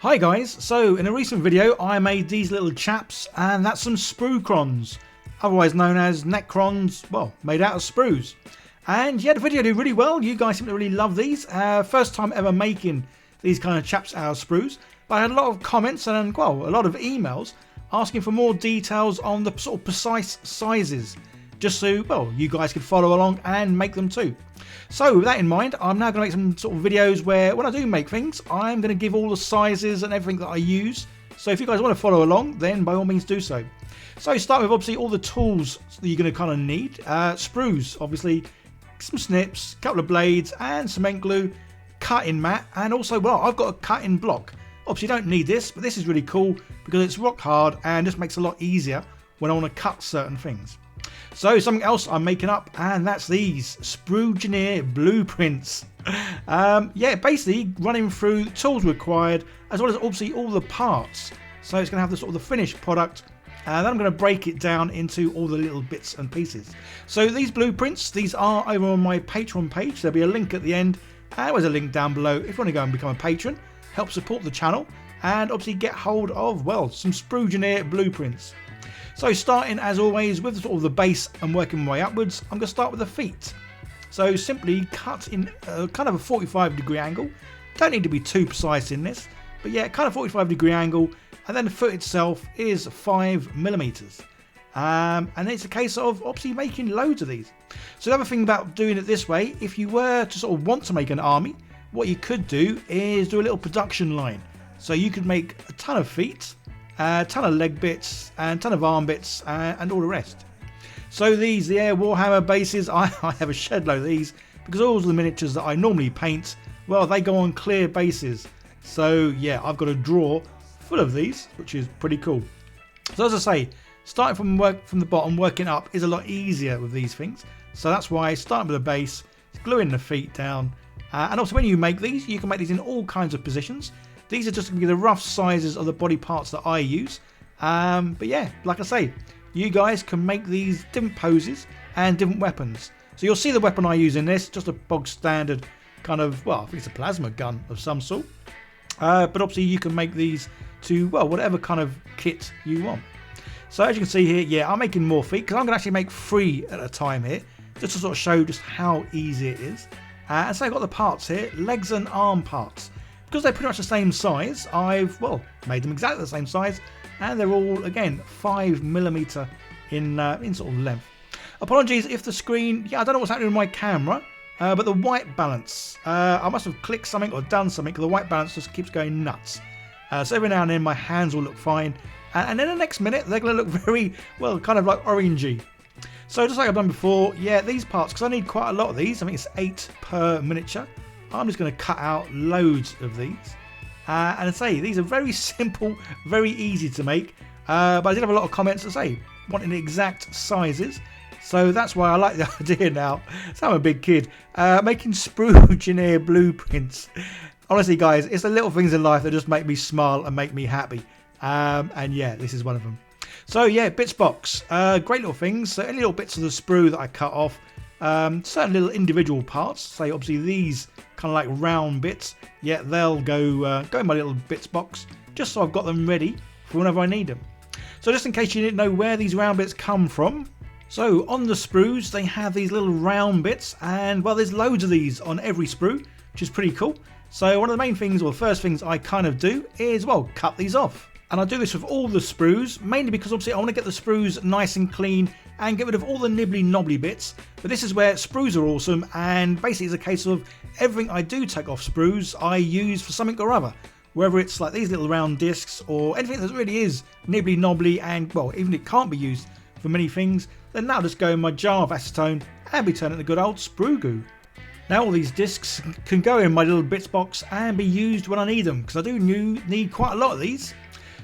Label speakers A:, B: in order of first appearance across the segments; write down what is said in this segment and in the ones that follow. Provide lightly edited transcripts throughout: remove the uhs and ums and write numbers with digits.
A: Hi guys, so in a recent video I made these little chaps, and that's some SPRUECRONS, otherwise known as Necrons, well, made out of sprues. And yeah, the video did really well. You guys seem to really love these. First time ever making these kind of chaps out of sprues, but I had a lot of comments and, well, a lot of emails asking for more details on the sort of precise sizes, just so, well, you guys could follow along and make them too. So with that in mind, I'm now going to make some sort of videos where when I do make things, I'm going to give all the sizes and everything that I use. So if you guys want to follow along, then by all means do so. So start with obviously all the tools that you're going to kind of need. Sprues, obviously, some snips, a couple of blades and cement glue, cutting mat, and also, well, I've got a cutting block. Obviously you don't need this, but this is really cool because it's rock hard and just makes it a lot easier when I want to cut certain things. So something else I'm making up, and that's these Spruegenere blueprints. Yeah, basically running through the tools required as well as obviously all the parts. So it's going to have the sort of the finished product, and then I'm going to break it down into all the little bits and pieces. So these blueprints, these are over on my Patreon page. There'll be a link at the end, and there's a link down below if you want to go and become a patron, help support the channel, and obviously get hold of, well, some Spruegenere blueprints. So starting as always with sort of the base and working my way upwards, I'm going to start with the feet. So simply cut in kind of a 45-degree angle. Don't need to be too precise in this, but yeah, kind of 45-degree angle, and then the foot itself is 5mm. And it's a case of obviously making loads of these. So the other thing about doing it this way, if you were to sort of want to make an army, what you could do is do a little production line. So you could make a ton of feet, a ton of leg bits, and a ton of arm bits, and all the rest. So these, the Warhammer bases, I have a shed load of these because all of the miniatures that I normally paint, well, they go on clear bases. So yeah, I've got a drawer full of these, which is pretty cool. So as I say, starting from the bottom, working up is a lot easier with these things. So that's why starting with the base, gluing the feet down, and also when you make these, you can make these in all kinds of positions. These are just going to be the rough sizes of the body parts that I use. But yeah, like I say, you guys can make these different poses and different weapons. So you'll see the weapon I use in this, just a bog standard kind of, well, I think it's a plasma gun of some sort. But obviously you can make these to, well, whatever kind of kit you want. So as you can see here, yeah, I'm making more feet because I'm going to actually make 3 at a time here, just to sort of show just how easy it is. And so I've got the parts here, legs and arm parts. Because they're pretty much the same size, I've, well, made them exactly the same size, and they're all, again, 5mm in sort of length. Apologies if the screen, yeah, I don't know what's happening with my camera, but the white balance, I must have clicked something or done something because the white balance just keeps going nuts. So every now and then my hands will look fine, and then the next minute they're going to look very, well, kind of like orangey. So just like I've done before, yeah, these parts, because I need quite a lot of these, I think it's 8 per miniature. I'm just going to cut out loads of these. And I say, these are very simple, very easy to make. But I did have a lot of comments to say, wanting the exact sizes. So that's why I like the idea now. So I'm a big kid. Making Spruegenere blueprints. Honestly, guys, it's the little things in life that just make me smile and make me happy. And yeah, this is one of them. So yeah, Bitz box. Great little things. So any little bits of the sprue that I cut off. Certain little individual parts, say obviously these kind of like round bits, yeah, they'll go in my little bits box just so I've got them ready for whenever I need them. So just in case you didn't know where these round bits come from, so on the sprues they have these little round bits, and well, there's loads of these on every sprue, which is pretty cool. So one of the main things, or the first things I kind of do is, well, cut these off. And I do this with all the sprues, mainly because obviously I want to get the sprues nice and clean and get rid of all the nibbly knobbly bits. But this is where sprues are awesome, and basically it's a case of everything I do take off sprues I use for something or other. Whether it's like these little round discs or anything that really is nibbly knobbly, and well, even it can't be used for many things, then now just go in my jar of acetone and be turned into good old sprue goo. Now all these discs can go in my little bits box and be used when I need them, because I do need quite a lot of these.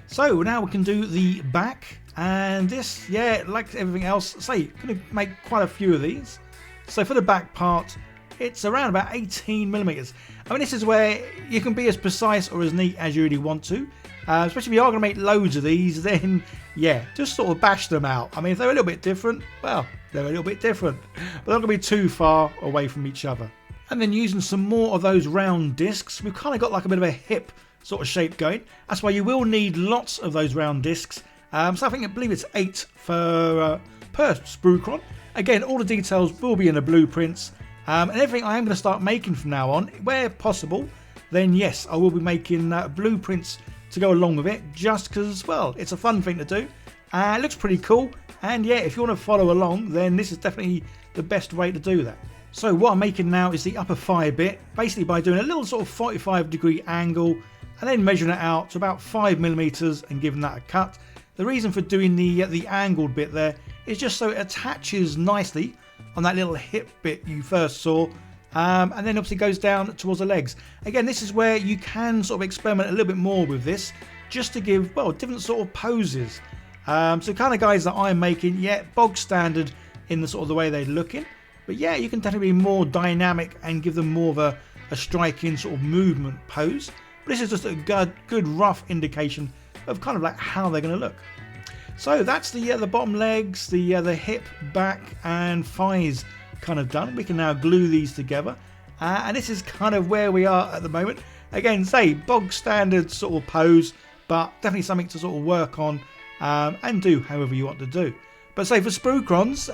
A: So now we can do the back, and this, yeah, like everything else, say, going to make quite a few of these. So for the back part, it's around about 18mm. I mean, this is where you can be as precise or as neat as you really want to. Especially if you are going to make loads of these, then yeah, just sort of bash them out. I mean, if they're a little bit different, well, they're a little bit different, but they're not going to be too far away from each other. And then using some more of those round discs, we've kind of got like a bit of a hip sort of shape going. That's why you will need lots of those round discs. So I believe it's 8 per Spruecron. Again, all the details will be in the blueprints. And everything I am going to start making from now on, where possible, then yes, I will be making blueprints to go along with it, just because, well, it's a fun thing to do. It looks pretty cool, and yeah, if you want to follow along, then this is definitely the best way to do that. So what I'm making now is the upper fire bit, basically by doing a little sort of 45-degree angle, and then measuring it out to about 5mm and giving that a cut. The reason for doing the angled bit there is just so it attaches nicely on that little hip bit you first saw, and then obviously goes down towards the legs. Again, this is where you can sort of experiment a little bit more with this, just to give, well, different sort of poses. So kind of guys that I'm making, yeah, bog standard in the sort of the way they're looking, but yeah, you can definitely be more dynamic and give them more of a striking sort of movement pose. But this is just a good rough indication of kind of like how they're going to look. So that's the bottom legs, the hip, back and thighs kind of done. We can now glue these together, and this is kind of where we are at the moment. Again, say bog standard sort of pose, but definitely something to sort of work on and do however you want to do. But say for Spruecrons,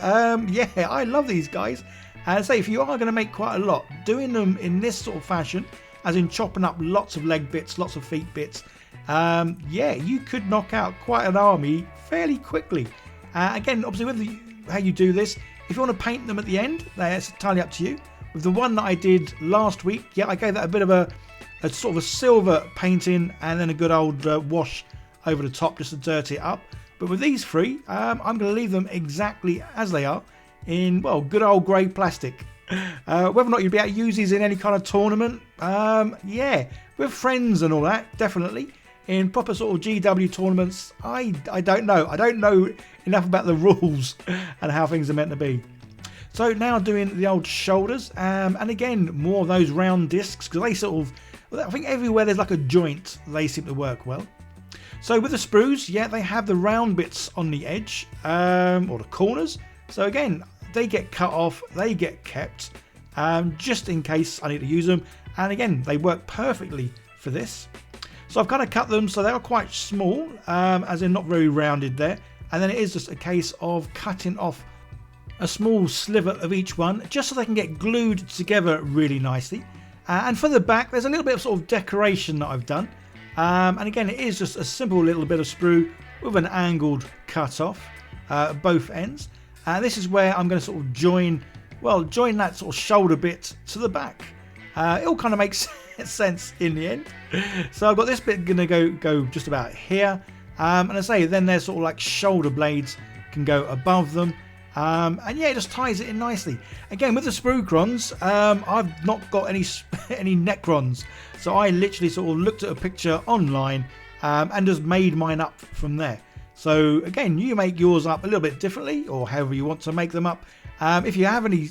A: yeah, I love these guys. And say if you are going to make quite a lot, doing them in this sort of fashion, as in chopping up lots of leg bits, lots of feet bits, yeah, you could knock out quite an army fairly quickly. Again, obviously with how you do this, if you want to paint them at the end, that's entirely up to you. With the one that I did last week, yeah, I gave that a bit of a sort of a silver painting and then a good old wash over the top just to dirty it up. But with these three, I'm going to leave them exactly as they are in, well, good old grey plastic. Whether or not you'd be able to use these in any kind of tournament, yeah, with friends and all that, definitely. In proper sort of GW tournaments, I don't know. I don't know enough about the rules and how things are meant to be. So now doing the old shoulders, and again, more of those round discs, because they sort of, I think everywhere there's like a joint, they seem to work well. So with the sprues, yeah, they have the round bits on the edge, or the corners. So again, they get cut off, they get kept, just in case I need to use them. And again, they work perfectly for this. So I've kind of cut them so they are quite small, as in not very rounded there. And then it is just a case of cutting off a small sliver of each one, just so they can get glued together really nicely. And for the back, there's a little bit of sort of decoration that I've done. And again, it is just a simple little bit of sprue with an angled cut off both ends. This is where I'm going to sort of join that sort of shoulder bit to the back. It all kind of makes sense in the end. So I've got this bit going to go just about here. And I say, then there's sort of like shoulder blades can go above them. And yeah, it just ties it in nicely. Again, with the Spruecrons, I've not got any Necrons. So I literally sort of looked at a picture online and just made mine up from there. So again, you make yours up a little bit differently, or however you want to make them up. If you have any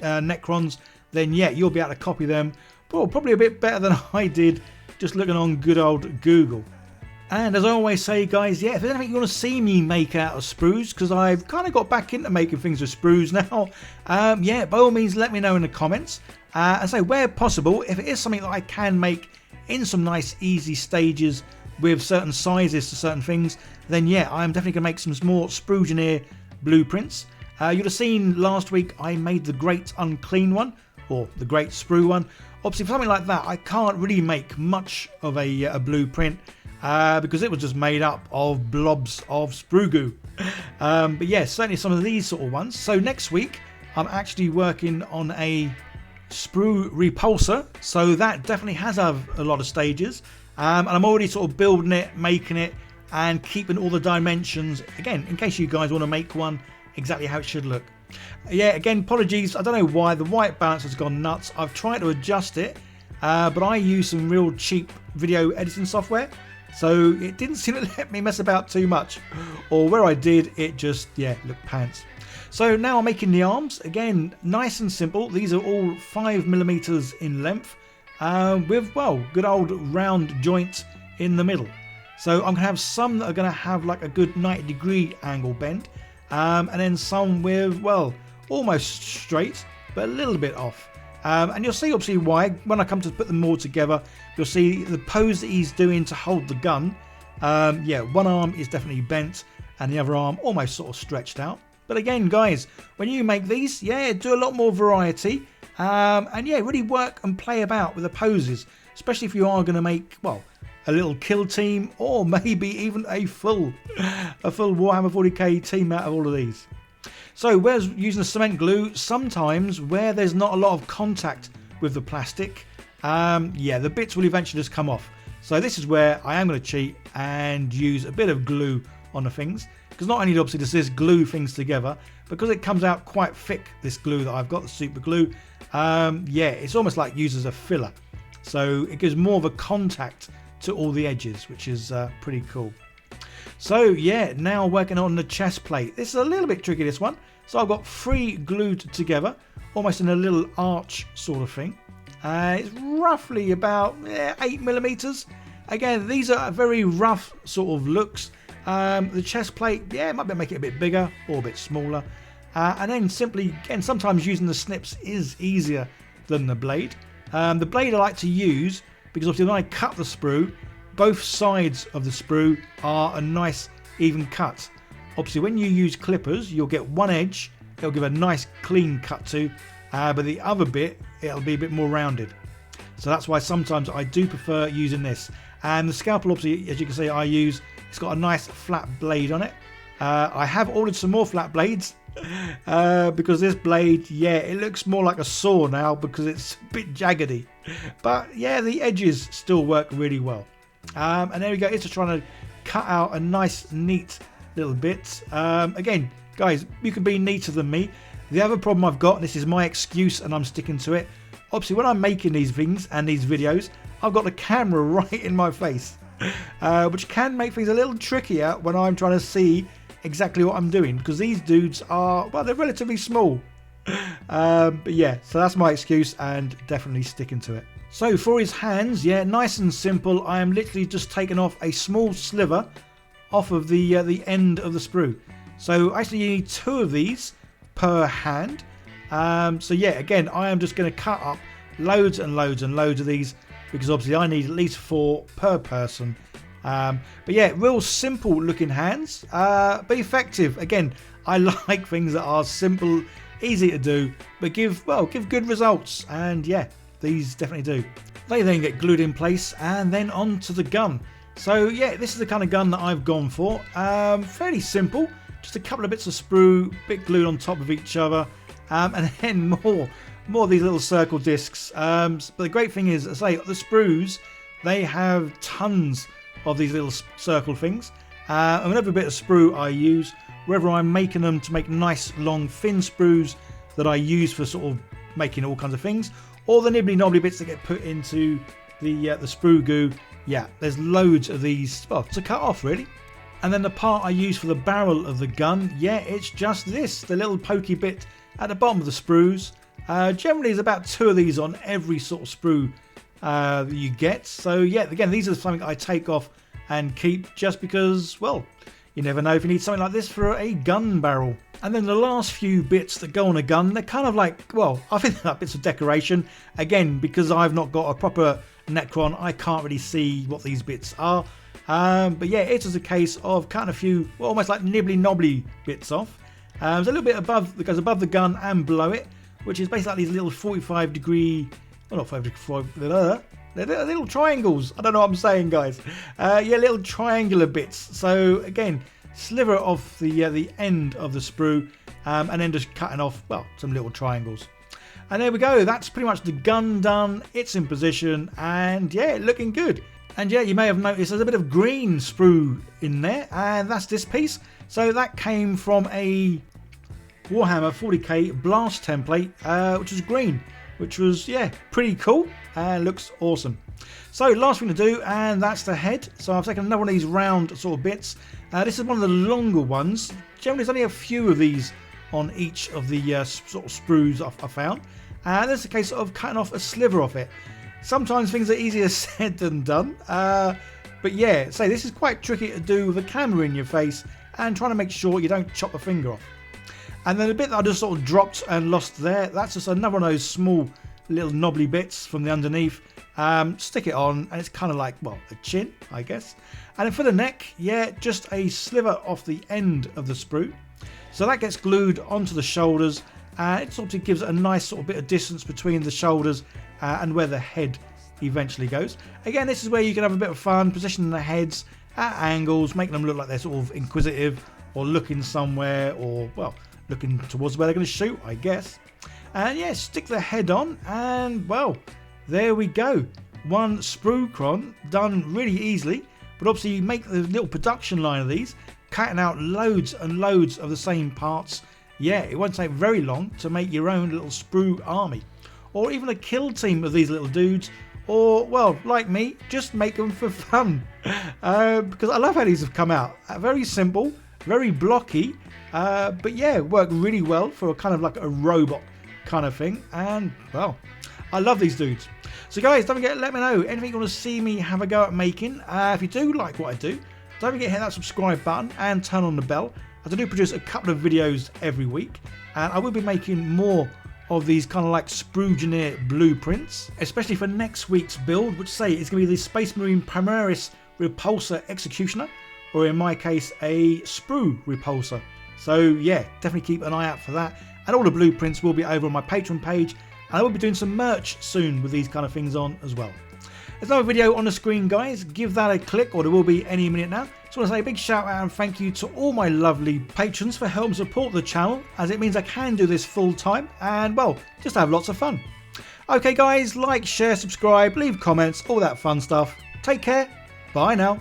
A: Necrons, then yeah, you'll be able to copy them. Well, probably a bit better than I did just looking on good old Google. And as I always say, guys, yeah, if there's anything you want to see me make out of sprues, because I've kind of got back into making things with sprues now, yeah, by all means, let me know in the comments. And say, where possible, if it is something that I can make in some nice, easy stages with certain sizes to certain things, then yeah, I'm definitely going to make some more Spruegeneer blueprints. You'd have seen last week I made the Great Unclean one, or the Great Sprue one. Obviously, for something like that, I can't really make much of a blueprint, because it was just made up of blobs of sprue goo. But yeah, certainly some of these sort of ones. So next week, I'm actually working on a sprue repulsor. So that definitely has a lot of stages. And I'm already sort of building it, making it, and keeping all the dimensions, again, in case you guys want to make one exactly how it should look. Yeah, again, apologies. I don't know why the white balance has gone nuts. I've tried to adjust it, but I use some real cheap video editing software. So it didn't seem to let me mess about too much, or where I did, it just, yeah, looked pants. So now I'm making the arms. Again, nice and simple. These are all 5mm in length, with, well, good old round joint in the middle. So I'm going to have some that are going to have like a good 90-degree angle bend, and then some with, well, almost straight, but a little bit off. And you'll see obviously why when I come to put them all together. You'll see the pose that he's doing to hold the gun. Yeah, one arm is definitely bent and the other arm almost sort of stretched out. But again, guys, when you make these, yeah, do a lot more variety. And yeah, really work and play about with the poses, especially if you are going to make, well, a little kill team or maybe even a full Warhammer 40k team out of all of these. So whereas using the cement glue, sometimes where there's not a lot of contact with the plastic, yeah, the bits will eventually just come off. So this is where I am going to cheat and use a bit of glue on the things, because not only obviously does this glue things together, because it comes out quite thick, this glue that I've got, the super glue, yeah, it's almost like used as a filler. So it gives more of a contact to all the edges, which is pretty cool. So yeah, now working on the chest plate. This is a little bit tricky, this one. So I've got 3 glued together, almost in a little arch sort of thing. It's roughly about 8mm. Again, these are very rough sort of looks. The chest plate, yeah, might be make it a bit bigger or a bit smaller. And then simply, again, sometimes using the snips is easier than the blade. The blade I like to use because obviously when I cut the sprue, both sides of the sprue are a nice even cut. Obviously when you use clippers, you'll get one edge, it'll give a nice clean cut to, but the other bit, it'll be a bit more rounded. So that's why sometimes I do prefer using this. And the scalpel, obviously, as you can see, I use, it's got a nice flat blade on it. I have ordered some more flat blades because this blade, yeah, it looks more like a saw now because it's a bit jaggedy. But yeah, the edges still work really well. And there we go, it's just trying to cut out a nice, neat little bit. Again, guys, you can be neater than me. The other problem I've got, and this is my excuse and I'm sticking to it, obviously when I'm making these things and these videos, I've got the camera right in my face, which can make things a little trickier when I'm trying to see exactly what I'm doing, because these dudes are, well, they're relatively small. But yeah, so that's my excuse and definitely sticking to it. So for his hands, yeah, nice and simple. I am literally just taking off a small sliver off of the end of the sprue. So actually you need 2 of these per hand. So yeah, again, I am just going to cut up loads and loads and loads of these because obviously I need at least 4 per person. But yeah, real simple looking hands, but effective. Again, I like things that are simple, easy to do, but give good results. And yeah, these definitely do. They then get glued in place and then onto the gun. So yeah, this is the kind of gun that I've gone for. Fairly simple, just a couple of bits of sprue, bit glued on top of each other, and then more of these little circle discs. But the great thing is, as I say, the sprues, they have tons of these little circle things. And with every bit of sprue I use, whether I'm making them to make nice long thin sprues that I use for sort of making all kinds of things, or the nibbly knobbly bits that get put into the sprue goo, yeah, there's loads of these, well, to cut off really. And then the part I use for the barrel of the gun, yeah, it's just this, the little pokey bit at the bottom of the sprues. Generally there's about 2 of these on every sort of sprue that you get. So yeah, again, these are something I take off and keep just because, well, you never know if you need something like this for a gun barrel. And then the last few bits that go on a gun, they're kind of like, well, I think they're like bits of decoration. Again, because I've not got a proper Necron, I can't really see what these bits are. But yeah, it is a case of cutting a few, well, almost like nibbly knobbly bits off. There's a little bit above that goes above the gun and below it, which is basically like these little 45-degree, well, not 45, they're little triangles. I don't know what I'm saying, guys. Yeah, little triangular bits. So again, sliver off the end of the sprue, and then just cutting off, well, some little triangles. And there we go. That's pretty much the gun done. It's in position, and yeah, looking good. And yeah, you may have noticed there's a bit of green sprue in there, and that's this piece. So that came from a Warhammer 40k blast template, which was green, which was, yeah, pretty cool and looks awesome. So last thing to do, and that's the head. So I've taken another one of these round sort of bits. This is one of the longer ones. Generally there's only a few of these on each of the sort of sprues I found. And this is a case of cutting off a sliver off it. Sometimes things are easier said than done. But yeah, so this is quite tricky to do with a camera in your face and trying to make sure you don't chop a finger off. And then the bit that I just sort of dropped and lost there, that's just another one of those small little knobbly bits from the underneath. Stick it on, and it's kind of like, well, a chin, I guess. And then for the neck, yeah, just a sliver off the end of the sprue. So that gets glued onto the shoulders, and it sort of gives it a nice sort of bit of distance between the shoulders and where the head eventually goes. Again, this is where you can have a bit of fun, positioning the heads at angles, making them look like they're sort of inquisitive or looking somewhere, or, well, looking towards where they're going to shoot, I guess. And yeah, stick the head on, and well, there we go. One Spruecron done really easily. But obviously you make the little production line of these, cutting out loads and loads of the same parts. Yeah, it won't take very long to make your own little sprue army, or even a kill team of these little dudes, or, well, like me, just make them for fun. Because I love how these have come out. Very simple, very blocky, but yeah, work really well for a kind of like a robot kind of thing. And, well, I love these dudes. So guys, don't forget, let me know anything you want to see me have a go at making. If you do like what I do, don't forget to hit that subscribe button and turn on the bell, as I do produce a couple of videos every week, and I will be making more of these kind of like Spruegeneer blueprints, especially for next week's build, which say is going to be the Space Marine Primaris Repulsor Executioner, or in my case a Sprue Repulsor. So yeah, definitely keep an eye out for that, and all the blueprints will be over on my Patreon page. And I will be doing some merch soon with these kind of things on as well. There's another video on the screen, guys. Give that a click, or there will be any minute now. Just want to say a big shout out and thank you to all my lovely patrons for helping support the channel, as it means I can do this full time and, well, just have lots of fun. Okay guys, like, share, subscribe, leave comments, all that fun stuff. Take care. Bye now.